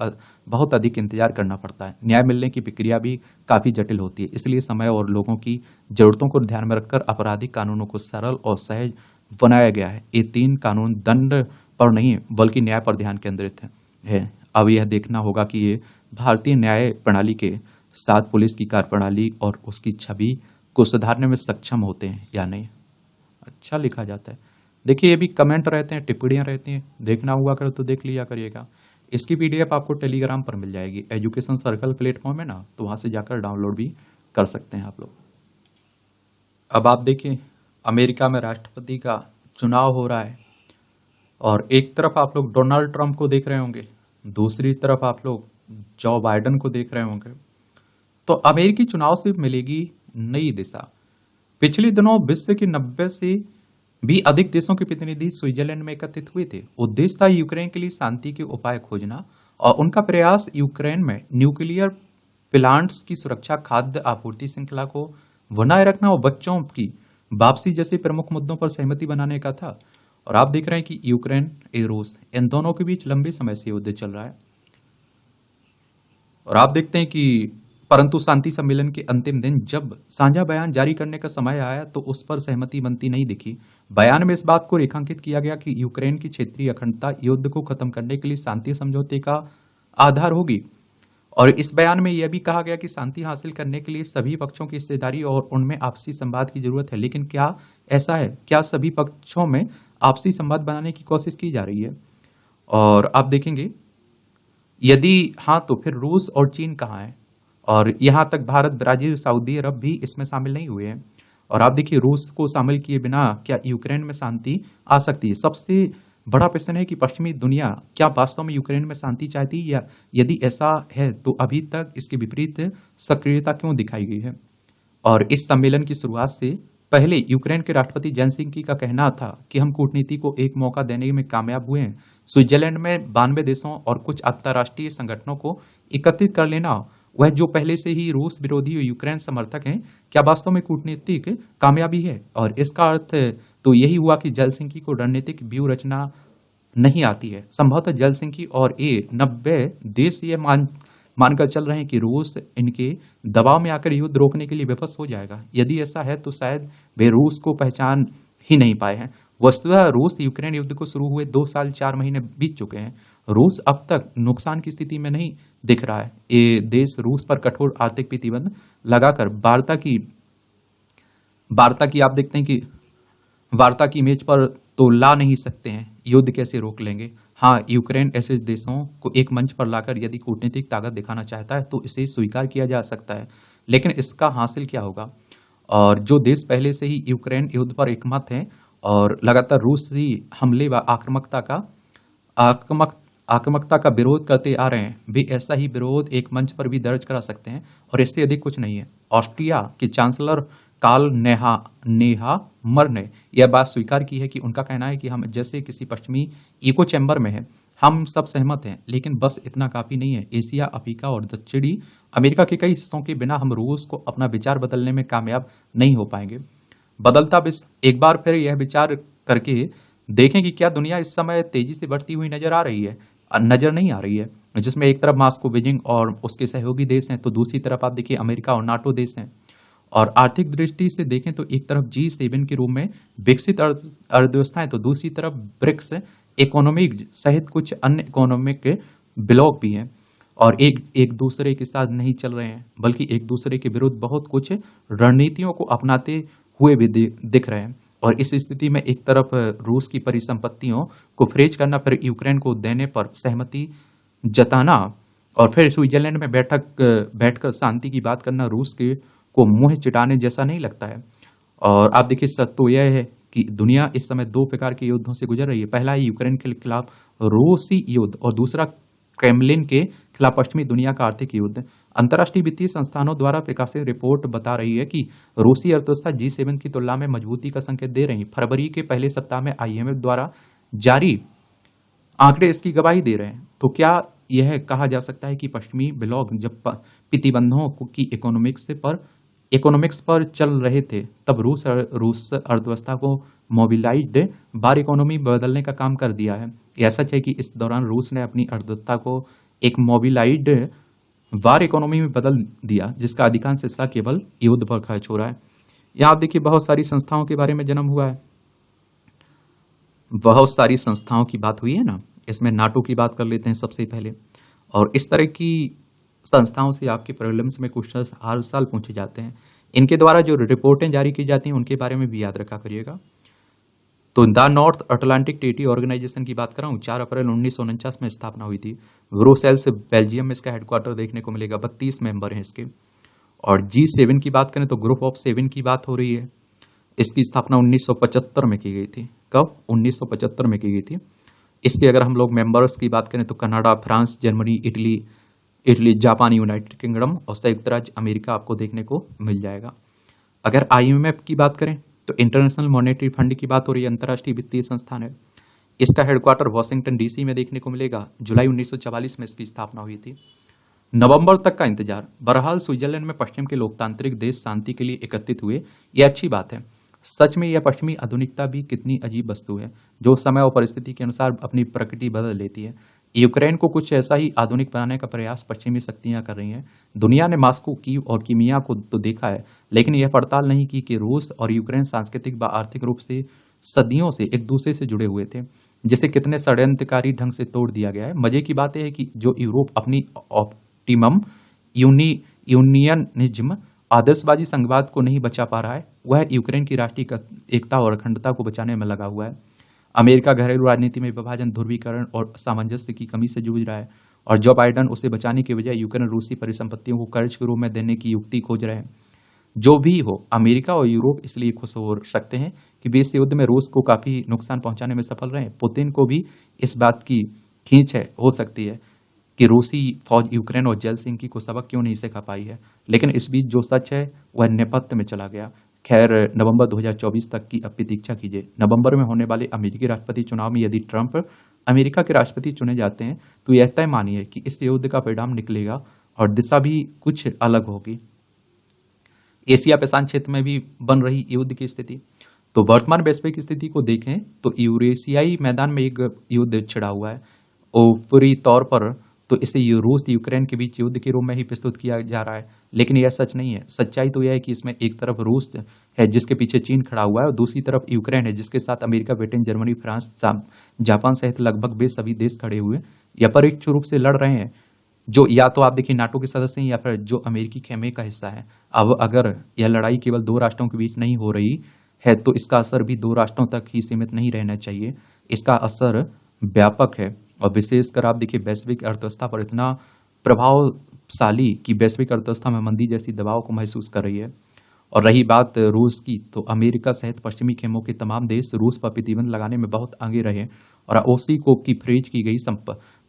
बहुत अधिक इंतजार करना पड़ता है। न्याय मिलने की प्रक्रिया भी काफी जटिल होती है, इसलिए समय और लोगों की जरूरतों को ध्यान में रखकर आपराधिक कानूनों को सरल और सहज बनाया गया है। ये 3 कानून दंड पर नहीं बल्कि न्याय पर ध्यान केंद्रित है। अब यह देखना होगा कि ये भारतीय न्याय प्रणाली के साथ पुलिस की कार्यप्रणाली और उसकी छवि को सुधारने में सक्षम होते हैं या नहीं। अच्छा लिखा जाता है। देखिए, ये भी कमेंट रहते हैं, टिप्पणियां रहती हैं, देखना हुआ कर तो देख लिया करिएगा। इसकी पीडीएफ आपको टेलीग्राम पर मिल जाएगी, एजुकेशन सर्कल प्लेटफॉर्म है ना, तो वहां से जाकर डाउनलोड भी कर सकते हैं आप लोग। अब आप देखिए, अमेरिका में राष्ट्रपति का चुनाव हो रहा है और एक तरफ आप लोग डोनाल्ड ट्रंप को देख रहे होंगे, दूसरी तरफ आप लोग जो बाइडेन को देख रहे होंगे। तो अमेरिकी चुनाव से मिलेगी नई दिशा। पिछले दिनों विश्व के 90 से भी अधिक देशों के प्रतिनिधि स्विट्जरलैंड में एकत्रित हुए थे। उद्देश्य था यूक्रेन के लिए शांति के उपाय खोजना और उनका प्रयास यूक्रेन में न्यूक्लियर प्लांट्स की सुरक्षा, खाद्य आपूर्ति श्रृंखला को बनाए रखना और बच्चों की वापसी जैसे प्रमुख मुद्दों पर सहमति बनाने का था। और आप देख रहे हैं कि यूक्रेन और रूस, इन दोनों के बीच लंबे समय से युद्ध चल रहा है। और आप देखते हैं कि परंतु शांति सम्मेलन के अंतिम दिन जब साझा बयान जारी करने का समय आया तो उस पर सहमति बनती नहीं दिखी। बयान में इस बात को रेखांकित किया गया कि यूक्रेन की क्षेत्रीय अखंडता युद्ध को खत्म करने के लिए शांति समझौते का आधार होगी। और इस बयान में यह भी कहा गया कि शांति हासिल करने के लिए सभी पक्षों की हिस्सेदारी और उनमें आपसी संवाद की जरूरत है। लेकिन क्या ऐसा है? क्या सभी पक्षों में आपसी संवाद बनाने की कोशिश की जा रही है? और आप देखेंगे, यदि हाँ तो फिर रूस और चीन कहाँ है? और यहां तक भारत, ब्राजील, सऊदी अरब भी इसमें शामिल नहीं हुए हैं। और आप देखिए, रूस को शामिल किए बिना क्या यूक्रेन में शांति आ सकती है? सबसे बड़ा प्रश्न है कि पश्चिमी दुनिया क्या वास्तव में यूक्रेन में शांति चाहती है, या यदि ऐसा है तो अभी तक इसके विपरीत सक्रियता क्यों दिखाई गई है? और इस सम्मेलन की शुरुआत से पहले यूक्रेन के राष्ट्रपति जेलेंस्की का कहना था कि हम कूटनीति को एक मौका देने में कामयाब हुए हैं। स्विट्जरलैंड में 92 देशों और कुछ अंतर्राष्ट्रीय संगठनों को एकत्रित कर लेना, वह जो पहले से ही रूस विरोधी और यूक्रेन समर्थक हैं, क्या वास्तव में कूटनीतिक कामयाबी है? और इसका अर्थ तो यही हुआ कि जेलेंस्की को रणनीतिक व्यूह रचना नहीं आती है। संभवतः जेलेंस्की और ये 90 देश ये मानकर चल रहे हैं कि रूस इनके दबाव में आकर युद्ध रोकने के लिए विफल हो जाएगा। यदि ऐसा है तो शायद वे रूस को पहचान ही नहीं पाए हैं। वस्तुतः रूस यूक्रेन युद्ध को शुरू हुए 2 साल 4 महीने बीत चुके हैं। रूस अब तक नुकसान की स्थिति में नहीं दिख रहा है। ये देश रूस पर कठोर आर्थिक प्रतिबंध लगाकर वार्ता की आप देखते हैं कि वार्ता की मेज पर तो ला नहीं सकते हैं। युद्ध कैसे रोक लेंगे? हाँ, यूक्रेन ऐसे देशों को एक मंच पर लाकर यदि कूटनीतिक ताकत दिखाना चाहता है तो इसे स्वीकार किया जा सकता है, लेकिन इसका हासिल क्या होगा? और जो देश पहले से ही यूक्रेन युद्ध पर एकमत हैं और लगातार रूसी हमले व आक्रामकता का विरोध करते आ रहे हैं, वे ऐसा ही विरोध एक मंच पर भी दर्ज करा सकते हैं और इससे अधिक कुछ नहीं है। ऑस्ट्रिया के चांसलर कार्ल नेहामर ने यह बात स्वीकार की है कि उनका कहना है कि हम जैसे किसी पश्चिमी इको चैम्बर में हैं, हम सब सहमत हैं, लेकिन बस इतना काफी नहीं है। एशिया, अफ्रीका और दक्षिणी अमेरिका के कई हिस्सों के बिना हम रूस को अपना विचार बदलने में कामयाब नहीं हो पाएंगे। बदलता विश्व, एक बार फिर यह विचार करके देखें कि क्या दुनिया इस समय तेजी से बढ़ती हुई नजर नहीं आ रही है, जिसमें एक तरफ मॉस्को, बीजिंग और उसके सहयोगी देश हैं, तो दूसरी तरफ आप देखिए अमेरिका और नाटो देश हैं। और आर्थिक दृष्टि से देखें तो एक तरफ G7 के रूप में विकसित अर्थव्यवस्थाएं, तो दूसरी तरफ ब्रिक्स इकोनॉमिक सहित कुछ अन्य इकोनॉमिक ब्लॉक भी हैं और एक दूसरे के साथ नहीं चल रहे हैं, बल्कि एक दूसरे के विरुद्ध बहुत कुछ रणनीतियों को अपनाते हुए भी दिख रहे हैं। और इस स्थिति में एक तरफ रूस की परिसंपत्तियों को फ्रीज करना, फिर यूक्रेन को देने पर सहमति जताना और फिर स्विट्जरलैंड में बैठकर शांति की बात करना रूस को मुंह चिटाने जैसा नहीं लगता है। और आप देखिए, सत्य तो यह है कि दुनिया इस समय 2 प्रकार के युद्धों से गुजर रही है। पहला है यूक्रेन के खिलाफ रूसी युद्ध और दूसरा क्रेमलिन के खिलाफ पश्चिमी दुनिया का आर्थिक युद्ध। अंतर्राष्ट्रीय वित्तीय संस्थानों द्वारा प्रकाशित रिपोर्ट बता रही है कि रूसी अर्थव्यवस्था G7 की तुलना में मजबूती का संकेत दे रही है। फरवरी के पहले सप्ताह में IMF द्वारा जारी आंकड़े इसकी गवाही दे रहे हैं। तो क्या यह कहा जा सकता है कि पश्चिमी ब्लॉक जब प्रतिबंधों की इकोनॉमिक्स पर चल रहे थे, तब रूस अर्थव्यवस्था को मोबिलाइज्ड बार इकोनॉमी बदलने का काम कर दिया है? यह सच है कि इस दौरान रूस ने अपनी अर्थव्यवस्था को एक मोबिलाइज्ड वार इकोनॉमी में बदल दिया, जिसका अधिकांश हिस्सा केवल युद्ध पर खर्च हो रहा है। यहाँ आप देखिए बहुत सारी संस्थाओं के बारे में जन्म हुआ है, बहुत सारी संस्थाओं की बात हुई है ना। इसमें नाटो की बात कर लेते हैं सबसे पहले। और इस तरह की संस्थाओं से आपके प्रीलिम्स में क्वेश्चन हर साल पूछे जाते हैं। इनके द्वारा जो रिपोर्टें जारी की जाती हैं उनके बारे में भी याद रखा करिएगा। तो the North Atlantic Treaty Organization की बात कर रहा हूँ, 4 अप्रैल 1949 में स्थापना हुई थी। ब्रुसेल्स बेल्जियम में इसका हेडक्वार्टर देखने को मिलेगा। 32 मेंबर हैं इसके। और G7 की बात करें तो ग्रुप ऑफ 7 की बात हो रही है। इसकी स्थापना 1975 में की गई थी। कब? 1975 में की गई थी। इसके अगर हम लोग मेंबर्स की बात करें तो Canada, France, Germany, Italy, Japan, United kingdom और संयुक्त राज्य अमेरिका आपको देखने को मिल जाएगा। अगर IMF की बात करें तो इंटरनेशनल मॉनेटरी फंड की बात हो रही है, अंतर्राष्ट्रीय वित्तीय संस्थान है। इसका हेडक्वार्टर वॉशिंगटन DC में देखने को मिलेगा। जुलाई 1944 में इसकी स्थापना हुई थी। नवंबर तक का इंतजार। बहरहाल स्विट्जरलैंड में पश्चिम के लोकतांत्रिक देश शांति के लिए एकत्रित हुए, यह अच्छी बात है। सच में यह पश्चिमी आधुनिकता भी कितनी अजीब वस्तु है, जो समय और परिस्थिति के अनुसार अपनी प्रकृति बदल लेती है। यूक्रेन को कुछ ऐसा ही आधुनिक बनाने का प्रयास पश्चिमी शक्तियां कर रही हैं। दुनिया ने मॉस्को, कीव और कीमिया को तो देखा है, लेकिन यह पड़ताल नहीं की कि रूस और यूक्रेन सांस्कृतिक व आर्थिक रूप से सदियों से एक दूसरे से जुड़े हुए थे, जिसे कितने षड्यंत्रकारी ढंग से तोड़ दिया गया है। मजे की बात यह है कि जो यूरोप अपनी ऑप्टिमम यूनियनिज्म आदर्शवादी संघवाद को नहीं बचा पा रहा है, वह यूक्रेन की राष्ट्रीय एकता और अखंडता को बचाने में लगा हुआ है। अमेरिका घरेलू राजनीति में विभाजन, ध्रुवीकरण और सामंजस्य की कमी से जूझ रहा है, और जो बाइडन उसे बचाने के बजाय यूक्रेन रूसी परिसंपत्तियों को कर्ज के रूप में देने की युक्ति खोज रहे हैं। जो भी हो, अमेरिका और यूरोप इसलिए खुश हो सकते हैं कि वे इस युद्ध में रूस को काफी नुकसान पहुंचाने में सफल रहे। पुतिन को भी इस बात की खींच हो सकती है कि रूसी फौज यूक्रेन और जेलेंस्की को सबक क्यों नहीं सिखा पाई है, लेकिन इस बीच जो सच है वह नेपथ्य में चला गया। खैर, नवंबर 2024 तक की अब प्रतीक्षा कीजिए। नवंबर में होने वाले अमेरिकी राष्ट्रपति चुनाव में यदि ट्रंप अमेरिका के राष्ट्रपति चुने जाते हैं तो यह तय मानिए कि इस युद्ध का परिणाम निकलेगा और दिशा भी कुछ अलग होगी। एशिया प्रशांत क्षेत्र में भी बन रही युद्ध की स्थिति। तो वर्तमान वैश्विक स्थिति को देखें तो यूरेशियाई मैदान में एक युद्ध छिड़ा हुआ है। ऊपरी तौर पर तो इसे रूस यूक्रेन के बीच युद्ध के रूप में ही प्रस्तुत किया जा रहा है, लेकिन यह सच नहीं है। सच्चाई तो यह है कि इसमें एक तरफ रूस है जिसके पीछे चीन खड़ा हुआ है, और दूसरी तरफ यूक्रेन है जिसके साथ America, Britain, Germany, France, Japan सहित लगभग वे सभी देश खड़े हुए या परोक्ष रूप से लड़ रहे हैं, जो या तो आप देखिए नाटो के सदस्य हैं या फिर जो अमेरिकी खेमे का हिस्सा है। अब अगर यह लड़ाई केवल दो राष्ट्रों के बीच नहीं हो रही है तो इसका असर भी दो राष्ट्रों तक ही सीमित नहीं रहना चाहिए। इसका असर व्यापक है, और विशेषकर आप देखिए वैश्विक अर्थव्यवस्था पर इतना प्रभावशाली कि वैश्विक अर्थव्यवस्था में मंदी जैसी दबाव को महसूस कर रही है। और रही बात रूस की, तो अमेरिका सहित पश्चिमी खेमों के तमाम देश रूस पर प्रतिबंध लगाने में बहुत आगे रहे और ओसी को की फ्रीज की गई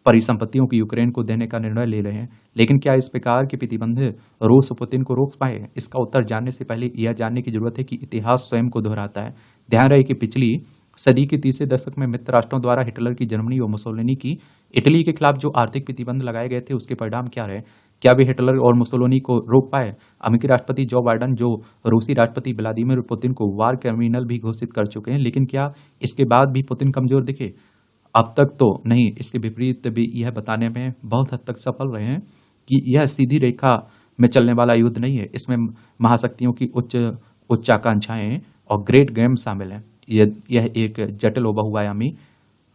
परिसंपत्तियों की यूक्रेन को देने का निर्णय ले रहे हैं। लेकिन क्या इस प्रकार के प्रतिबंध रूस पुतिन को रोक पाए? इसका उत्तर जानने से पहले यह जानने की जरूरत है कि इतिहास स्वयं को दोहराता है। ध्यान रहे कि पिछली सदी के 30वें दशक में मित्र राष्ट्रों द्वारा हिटलर की जर्मनी और मुसोलिनी की इटली के खिलाफ जो आर्थिक प्रतिबंध लगाए गए थे उसके परिणाम क्या रहे? क्या वे हिटलर और मुसोलिनी को रोक पाए? अमेरिकी राष्ट्रपति जो बाइडन जो रूसी राष्ट्रपति व्लादिमीर पुतिन को वार क्रिमिनल भी घोषित कर चुके हैं, लेकिन क्या इसके बाद भी पुतिन कमजोर दिखे? अब तक तो नहीं। इसके विपरीत भी यह बताने में बहुत हद तक सफल रहे हैं कि यह सीधी रेखा में चलने वाला युद्ध नहीं है। इसमें महाशक्तियों की उच्च आकांक्षाएं और ग्रेट गेम शामिल हैं। यह एक जटिल और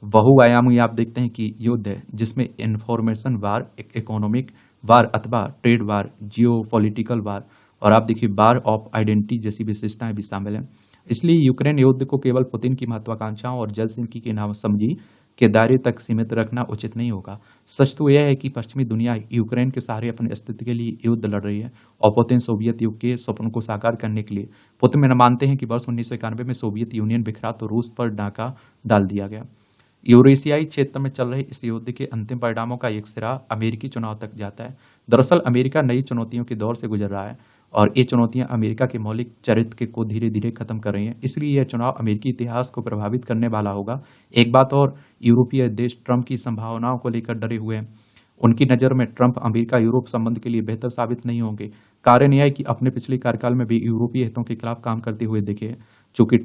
बहुआयामी आप देखते हैं कि युद्ध है जिसमें इंफॉर्मेशन वार, इकोनॉमिक वार अथवा ट्रेड वार, जियोपॉलिटिकल वार और आप देखिए वार ऑफ आइडेंटिटी जैसी विशेषताएं भी शामिल हैं। इसलिए यूक्रेन युद्ध को केवल पुतिन की महत्वाकांक्षाओं और जेलेंस्की के नाम समझी के दायरे तक सीमित रखना उचित नहीं होगा। सच तो यह है कि पश्चिमी दुनिया यूक्रेन के सहारे अपने अस्तित्व के लिए युद्ध लड़ रही है और पुतिन सोवियत युग के सपनों को साकार करने के लिए। पुतिन मानते हैं कि वर्ष 1991 में सोवियत यूनियन बिखरा तो रूस पर डाका डाल दिया गया। यूरेशियाई क्षेत्र में चल रहे इस युद्ध के अंतिम परिणामों का एक सिरा अमेरिकी चुनाव तक जाता है। दरअसल अमेरिका नई चुनौतियों के दौर से गुजर रहा है और ये चुनौतियां अमेरिका के मौलिक चरित्र को धीरे धीरे खत्म कर रही हैं। इसलिए यह चुनाव अमेरिकी इतिहास को प्रभावित करने वाला होगा। एक बात और, यूरोपीय देश ट्रंप की संभावनाओं को लेकर डरे हुए हैं। उनकी नज़र में ट्रंप अमेरिका यूरोप संबंध के लिए बेहतर साबित नहीं होंगे। कारण यह है कि अपने पिछले कार्यकाल में भी यूरोपीय हितों के खिलाफ काम करते हुए दिखे। चूंकि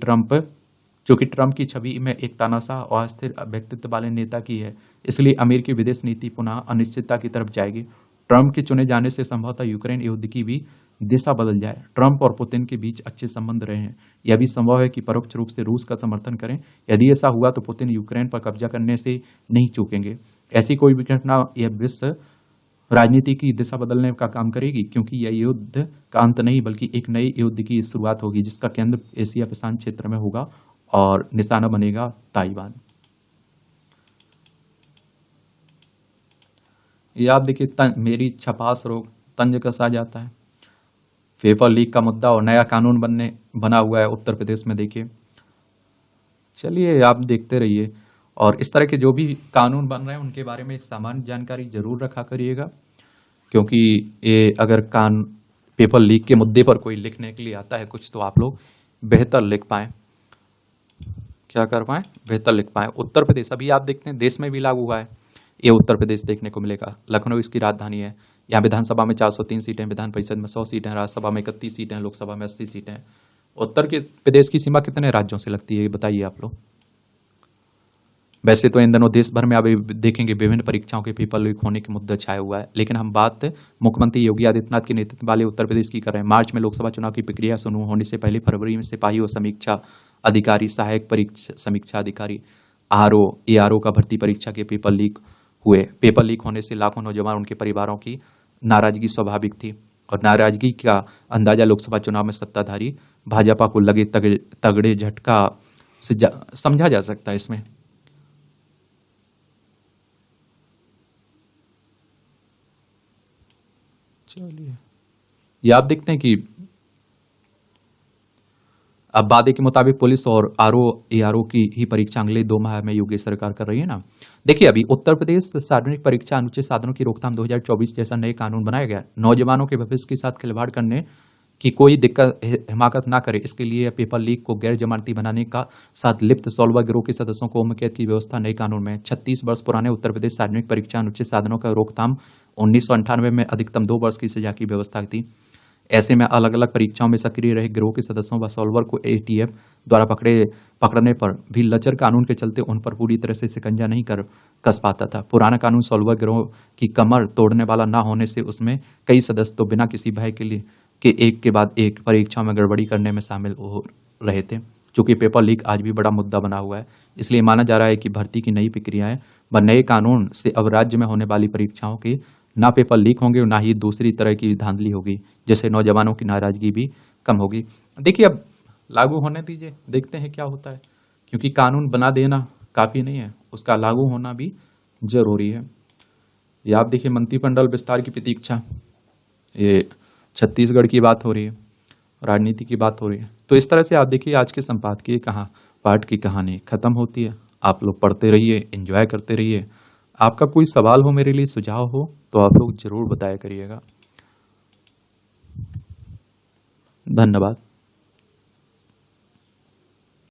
ट्रंप की छवि में एक तानाशाह और अस्थिर व्यक्तित्व वाले नेता की है, इसलिए अमेरिकी विदेश नीति पुनः अनिश्चितता की तरफ जाएगी। ट्रंप के चुने जाने से संभवतः यूक्रेन युद्ध की भी दिशा बदल जाए। ट्रंप और पुतिन के बीच अच्छे संबंध रहे हैं। यह भी संभव है कि परोक्ष रूप से रूस का समर्थन करें। यदि ऐसा हुआ तो पुतिन यूक्रेन पर कब्जा करने से नहीं चूकेंगे। ऐसी कोई भी घटना यह विश्व राजनीति की दिशा बदलने का काम करेगी, क्योंकि यह युद्ध का अंत नहीं बल्कि एक नई युद्ध की शुरुआत होगी, जिसका केंद्र एशिया प्रशांत क्षेत्र में होगा और निशाना बनेगा ताइवान। ये आप देखिए, मेरी छपास रोग तंज कसा जाता है। पेपर लीक का मुद्दा और नया कानून बना हुआ है उत्तर प्रदेश में। देखिए, चलिए आप देखते रहिए, और इस तरह के जो भी कानून बन रहे हैं उनके बारे में एक सामान्य जानकारी जरूर रखा करिएगा, क्योंकि ये अगर पेपर लीक के मुद्दे पर कोई लिखने के लिए आता है कुछ, तो आप लोग बेहतर लिख पाएं, क्या कर पाएं, बेहतर लिख पाएं। उत्तर प्रदेश अभी आप देखते हैं देश में भी लागू हुआ है। ये उत्तर प्रदेश देखने को मिलेगा। लखनऊ इसकी राजधानी है। यहाँ विधानसभा में 403 सीटें, विधान परिषद में 100 सीटें, राज्यसभा में 31 सीटें, लोकसभा में 80 सीटें। उत्तर प्रदेश की सीमा कितने राज्यों से लगती है, ये बताइए आप लोग। वैसे तो इन दिनों देश भर में आप देखेंगे विभिन्न परीक्षाओं के पेपर लीक होने के मुद्दा छाया हुआ है, लेकिन हम बात मुख्यमंत्री योगी आदित्यनाथ के नेतृत्व वाले उत्तर प्रदेश की कर रहे हैं। मार्च में लोकसभा चुनाव की प्रक्रिया शुरू होने से पहले फरवरी में सिपाही और समीक्षा अधिकारी, सहायक परीक्षा समीक्षा अधिकारी, ARO का भर्ती परीक्षा के पेपर लीक हुए। पेपर लीक होने से लाखों नौजवान, उनके परिवारों की नाराजगी स्वाभाविक थी, और नाराजगी का अंदाजा लोकसभा चुनाव में सत्ताधारी भाजपा को लगे तगड़े झटका से समझा जा सकता है। इसमें चलिए, ये आप देखते हैं कि अब वादे के मुताबिक पुलिस और ARO की ही परीक्षा अगले 2 माह में योगी सरकार कर रही है ना। देखिए, अभी उत्तर प्रदेश सार्वजनिक परीक्षा अनुचित साधनों की रोकथाम 2024 जैसा नए कानून बनाया गया। नौजवानों के भविष्य के साथ खिलवाड़ करने की कोई हिमाकत ना करे, इसके लिए पेपर लीक को गैर जमानती बनाने का साथ लिप्त सॉल्वर गिरोह के सदस्यों को उम्र कैद की व्यवस्था नए कानून में है। 36 वर्ष पुराने उत्तर प्रदेश सार्वजनिक परीक्षा अनुचित साधनों का रोकथाम 1998 में अधिकतम 2 वर्ष की सजा की व्यवस्था थी। ऐसे में अलग अलग परीक्षाओं में सक्रिय रहे गिरोह के सदस्यों व सॉल्वर को ATF द्वारा पकड़ने पर भी लचर कानून के चलते उन पर पूरी तरह से शिकंजा नहीं कस पाता था। पुराना कानून सॉल्वर गिरोह की कमर तोड़ने वाला ना होने से उसमें कई सदस्य तो बिना किसी भय के एक के बाद एक परीक्षाओं में गड़बड़ी करने में शामिल हो रहे थे। चूंकि पेपर लीक आज भी बड़ा मुद्दा बना हुआ है, इसलिए माना जा रहा है कि भर्ती की नई प्रक्रियाएं व नए कानून से अब राज्य में होने वाली परीक्षाओं के ना पेपर लीक होंगे और ना ही दूसरी तरह की धांधली होगी, जैसे नौजवानों की नाराजगी भी कम होगी। देखिए, अब लागू होने दीजिए, देखते हैं क्या होता है, क्योंकि कानून बना देना काफ़ी नहीं है, उसका लागू होना भी जरूरी है। ये आप देखिए, मंत्रिमंडल विस्तार की प्रतीक्षा, ये छत्तीसगढ़ की बात हो रही है, राजनीति की बात हो रही है। तो इस तरह से आप देखिए, आज के संपादकीय पाठ की कहानी खत्म होती है। आप लोग पढ़ते रहिए, एंजॉय करते रहिए। आपका कोई सवाल हो, मेरे लिए सुझाव हो, तो आप लोग जरूर बताया करिएगा। धन्यवाद।